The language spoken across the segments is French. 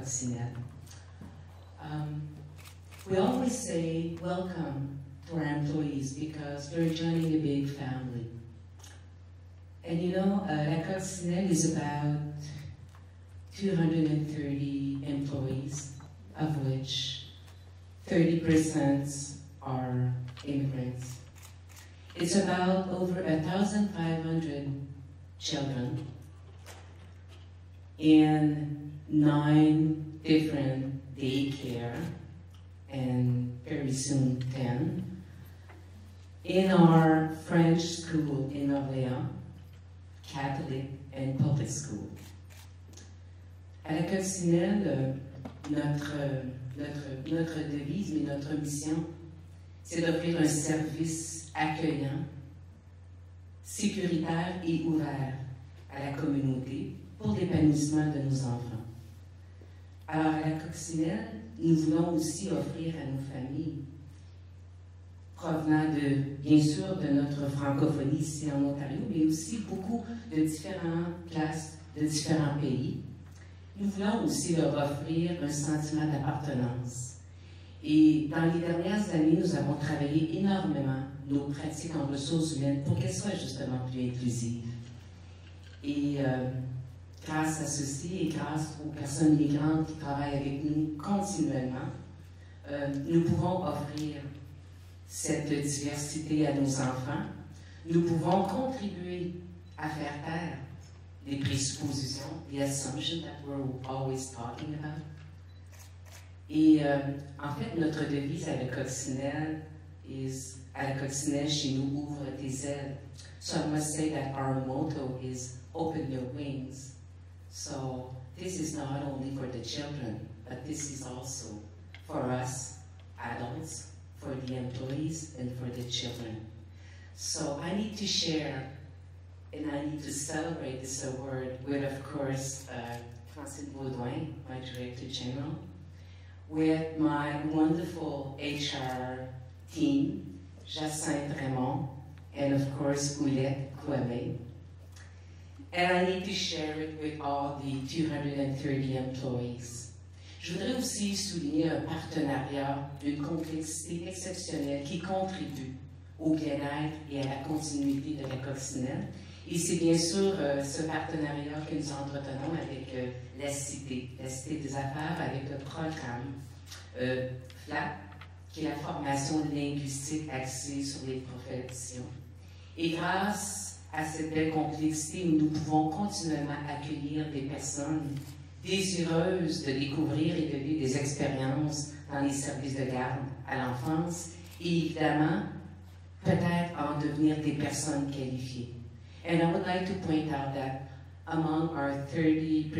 Coccinelle. We always say welcome to our employees because they're joining a big family. And you know, La Coccinelle is about 230 employees, of which 30% are immigrants. It's about over 1,500 children in 9 different daycare, and very soon 10, in our French school in Orléans, Catholic and public school. À la Coccinelle, notre devise, mais notre mission, c'est d'offrir un service accueillant, sécuritaire et ouvert à la communauté pour l'épanouissement de nos enfants. Alors, à la Coccinelle, nous voulons aussi offrir à nos familles, provenant bien sûr, de notre francophonie ici en Ontario, mais aussi beaucoup de différentes classes, de différents pays, nous voulons aussi leur offrir un sentiment d'appartenance. Et dans les dernières années, nous avons travaillé énormément nos pratiques en ressources humaines pour qu'elles soient justement plus inclusives. Et grâce à ceci et grâce aux personnes migrantes qui travaillent avec nous continuellement, nous pouvons offrir cette diversité à nos enfants. Nous pouvons contribuer à faire taire les présuppositions, the assumptions that we're always talking about. Et en fait, notre devise à la Coccinelle à la Coccinelle, chez nous, ouvre tes ailes. So I must say that our motto is open your wings. So this is not only for the children, but this is also for us adults, for the employees, and for the children. So I need to share and I need to celebrate this award with, of course, Francine Baudouin, my Director General, with my wonderful HR team, Jacinthe Raymond, and of course, Goulette Kouame. And I need to share it with all the 230 employees. Je voudrais aussi souligner un partenariat d'une complexité exceptionnelle qui contribue au bien-être et à la continuité de la Coccinelle. Et c'est bien sûr ce partenariat que nous entretenons avec la Cité des Affaires, avec le programme FLAP, qui est la formation linguistique axée sur les professions. Et grâce à cette belle complexité, nous pouvons continuellement accueillir des personnes désireuses de découvrir et de vivre des expériences dans les services de garde à l'enfance et évidemment, peut-être en devenir des personnes qualifiées. And I would like to point out that among our 30%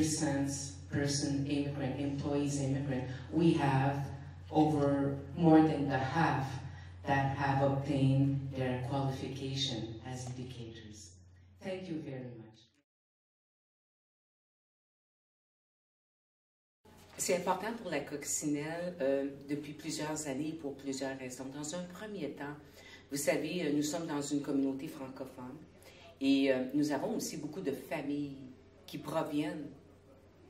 employees immigrant, we have over more than the half that have obtained their qualification as educators. Thank you very much. C'est important pour la Coccinelle depuis plusieurs années pour plusieurs raisons. Dans un premier temps, vous savez, nous sommes dans une communauté francophone. Et nous avons aussi beaucoup de familles qui proviennent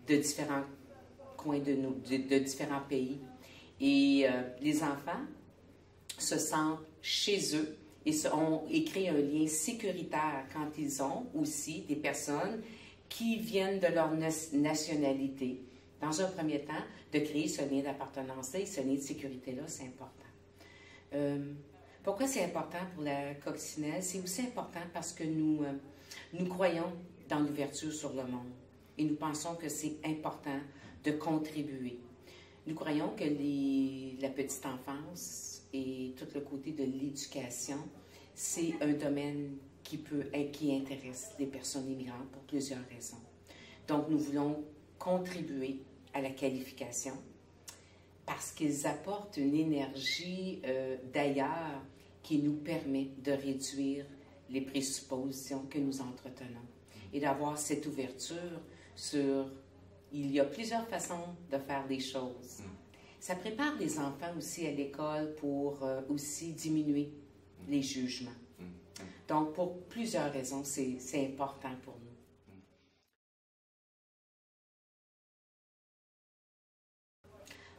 de différents coins de différents pays. Et les enfants se sentent chez eux et créent un lien sécuritaire quand ils ont aussi des personnes qui viennent de leur nationalité. Dans un premier temps, de créer ce lien d'appartenance-là et ce lien de sécurité-là, c'est important. Pourquoi c'est important pour la Coccinelle? C'est aussi important parce que nous croyons dans l'ouverture sur le monde et nous pensons que c'est important de contribuer. Nous croyons que la petite enfance et tout le côté de l'éducation, c'est un domaine qui intéresse les personnes immigrantes pour plusieurs raisons. Donc, nous voulons contribuer à la qualification, parce qu'ils apportent une énergie d'ailleurs qui nous permet de réduire les présuppositions que nous entretenons et d'avoir cette ouverture sur... Il y a plusieurs façons de faire les choses. Ça prépare les enfants aussi à l'école pour aussi diminuer les jugements. Donc, pour plusieurs raisons, c'est important pour nous.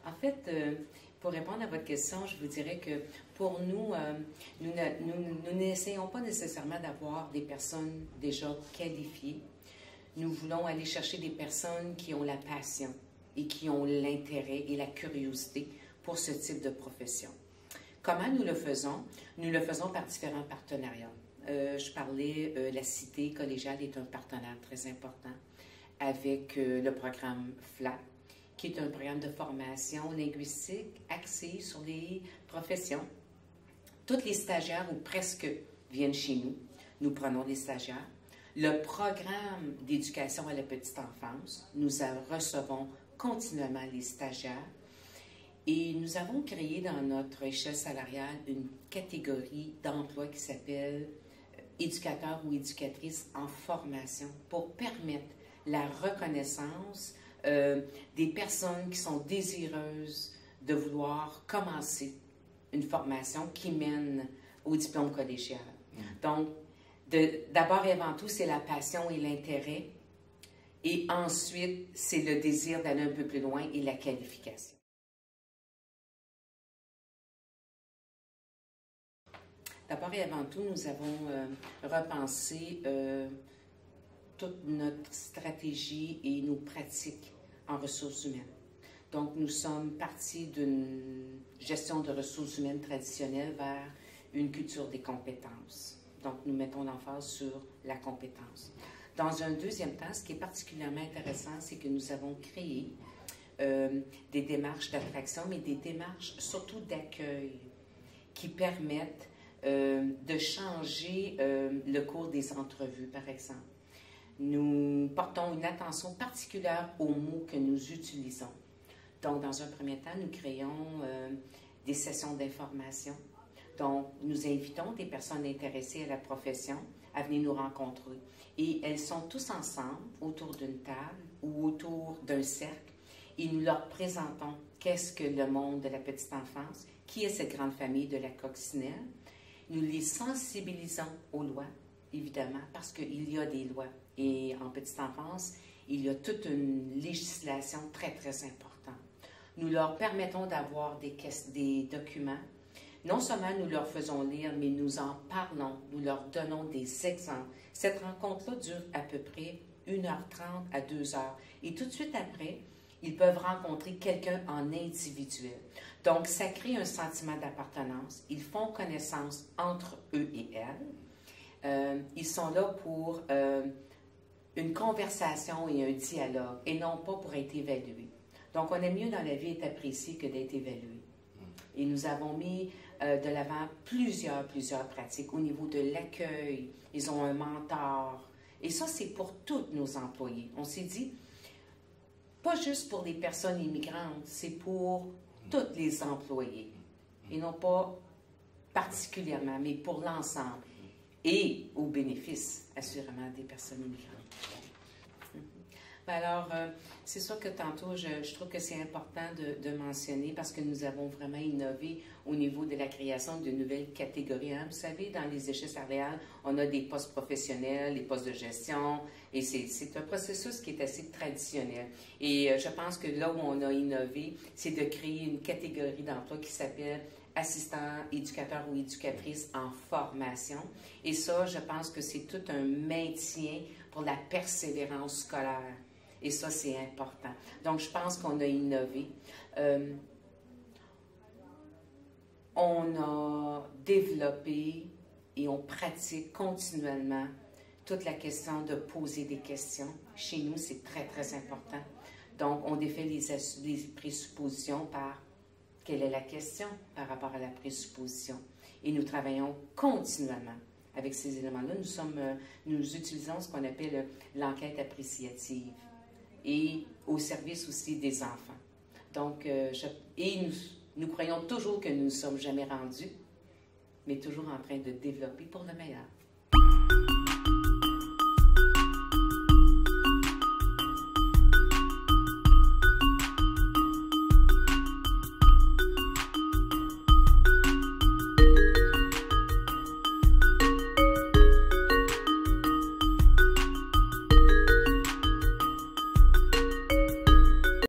En fait, pour répondre à votre question, je vous dirais que pour nous, nous n'essayons pas nécessairement d'avoir des personnes déjà qualifiées. Nous voulons aller chercher des personnes qui ont la passion et qui ont l'intérêt et la curiosité pour ce type de profession. Comment nous le faisons? Nous le faisons par différents partenariats. Je parlais, la Cité collégiale est un partenaire très important avec le programme FLAP, qui est un programme de formation linguistique axé sur les professions. Tous les stagiaires, ou presque, viennent chez nous. Nous prenons des stagiaires. Le programme d'éducation à la petite enfance, nous recevons continuellement les stagiaires. Et nous avons créé dans notre échelle salariale une catégorie d'emploi qui s'appelle éducateur ou éducatrice en formation pour permettre la reconnaissance des personnes qui sont désireuses de vouloir commencer une formation qui mène au diplôme collégial. Donc, d'abord et avant tout, c'est la passion et l'intérêt. Et ensuite, c'est le désir d'aller un peu plus loin et la qualification. D'abord et avant tout, nous avons repensé toute notre stratégie et nos pratiques en ressources humaines. Donc, nous sommes partis d'une gestion de ressources humaines traditionnelle vers une culture des compétences. Donc, nous mettons l'emphase sur la compétence. Dans un deuxième temps, ce qui est particulièrement intéressant, c'est que nous avons créé des démarches d'attraction, mais des démarches surtout d'accueil qui permettent de changer le cours des entrevues, par exemple. Nous portons une attention particulière aux mots que nous utilisons. Donc, dans un premier temps, nous créons des sessions d'information. Donc, nous invitons des personnes intéressées à la profession à venir nous rencontrer. Et elles sont tous ensemble autour d'une table ou autour d'un cercle et nous leur présentons qu'est-ce que le monde de la petite enfance, qui est cette grande famille de la coccinelle. Nous les sensibilisons aux lois, évidemment, parce qu'il y a des lois. Et en petite enfance, il y a toute une législation très, très importante. Nous leur permettons d'avoir des documents. Non seulement nous leur faisons lire, mais nous en parlons, nous leur donnons des exemples. Cette rencontre-là dure à peu près 1h30 à 2h. Et tout de suite après, ils peuvent rencontrer quelqu'un en individuel. Donc, ça crée un sentiment d'appartenance. Ils font connaissance entre eux et elles. Ils sont là pour une conversation et un dialogue, et non pas pour être évalués. Donc, on aime mieux dans la vie être apprécié que d'être évalué. Et nous avons mis de l'avant plusieurs pratiques au niveau de l'accueil. Ils ont un mentor. Et ça, c'est pour tous nos employés. On s'est dit, pas juste pour les personnes immigrantes, c'est pour tous les employés. Et non pas particulièrement, mais pour l'ensemble. Et au bénéfice, assurément, des personnes immigrantes. Alors, c'est sûr que tantôt, je trouve que c'est important de mentionner parce que nous avons vraiment innové au niveau de la création de nouvelles catégories. Hein? Vous savez, dans les échelles salariales, on a des postes professionnels, des postes de gestion, et c'est un processus qui est assez traditionnel. Et je pense que là où on a innové, c'est de créer une catégorie d'emploi qui s'appelle assistant, éducateur ou éducatrice en formation. Et ça, je pense que c'est tout un maintien pour la persévérance scolaire. Et ça, c'est important. Donc, je pense qu'on a innové. On a développé et on pratique continuellement toute la question de poser des questions. Chez nous, c'est très, très important. Donc, on défait les présuppositions par quelle est la question par rapport à la présupposition. Et nous travaillons continuellement avec ces éléments-là. Nous utilisons ce qu'on appelle l'enquête appréciative et au service aussi des enfants. Donc, nous croyons toujours que nous ne sommes jamais rendus, mais toujours en train de développer pour le meilleur.